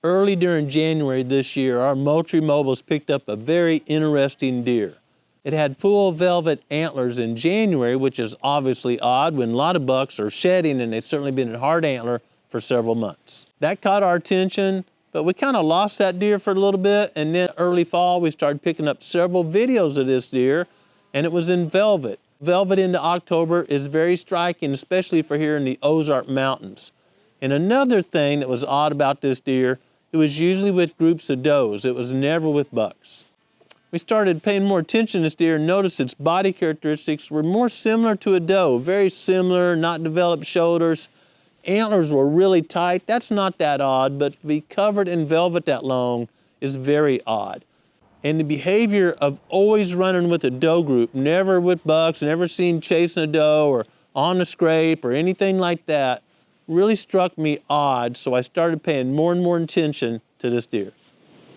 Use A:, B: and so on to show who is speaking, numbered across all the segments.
A: Early during January this year, our Moultrie mobiles picked up a very interesting deer. It had full velvet antlers in January, which is obviously odd when a lot of bucks are shedding and they've certainly been in hard antler for several months. That caught our attention, but we kind of lost that deer for a little bit, and then early fall we started picking up several videos of this deer, and it was in velvet. Velvet into October is very striking, especially for here in the Ozark Mountains. And another thing that was odd about this deer, it was usually with groups of does. It was never with bucks. We started paying more attention to this deer and noticed its body characteristics were more similar to a doe, very similar, not developed shoulders. Antlers were really tight. That's not that odd, but to be covered in velvet that long is very odd. And the behavior of always running with a doe group, never with bucks, never seen chasing a doe or on the scrape or anything like that, really struck me odd, so I started paying more and more attention to this deer.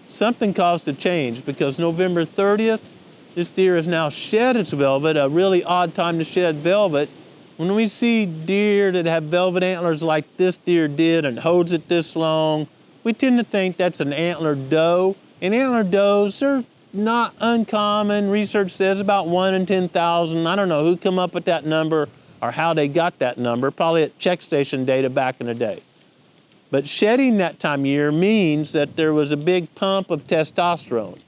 A: Something caused a change because November 30th, this deer has now shed its velvet, a really odd time to shed velvet. When we see deer that have velvet antlers like this deer did and holds it this long, we tend to think that's an antlered doe. And antlered does are not uncommon. Research says about 1 in 10,000. I don't know who come up with that number or how they got that number, probably at check station data back in the day. But shedding that time of year means that there was a big pump of testosterone.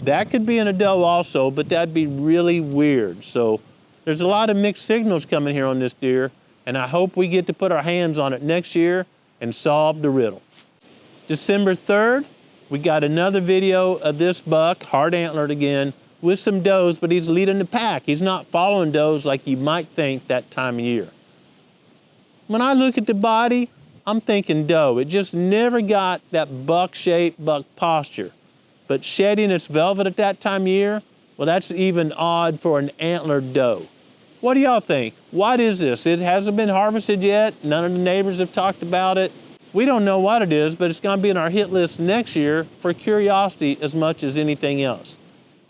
A: That could be in a doe also, but that'd be really weird. So there's a lot of mixed signals coming here on this deer, and I hope we get to put our hands on it next year and solve the riddle. December 3rd, we got another video of this buck, hard antlered again, with some does, but he's leading the pack. He's not following does like you might think that time of year. When I look at the body, I'm thinking doe. It just never got that buck shape, buck posture. But shedding its velvet at that time of year, well, that's even odd for an antlered doe. What do y'all think? What is this? It hasn't been harvested yet. None of the neighbors have talked about it. We don't know what it is, but it's gonna be on our hit list next year for curiosity as much as anything else.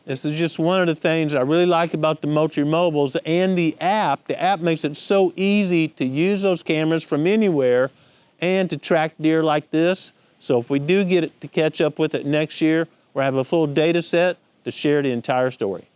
A: This is just one of the things I really like about the Moultrie mobiles and the app. The app makes it so easy to use those cameras from anywhere and to track deer like this. So if we do get it to catch up with it next year, we'll have a full data set to share the entire story.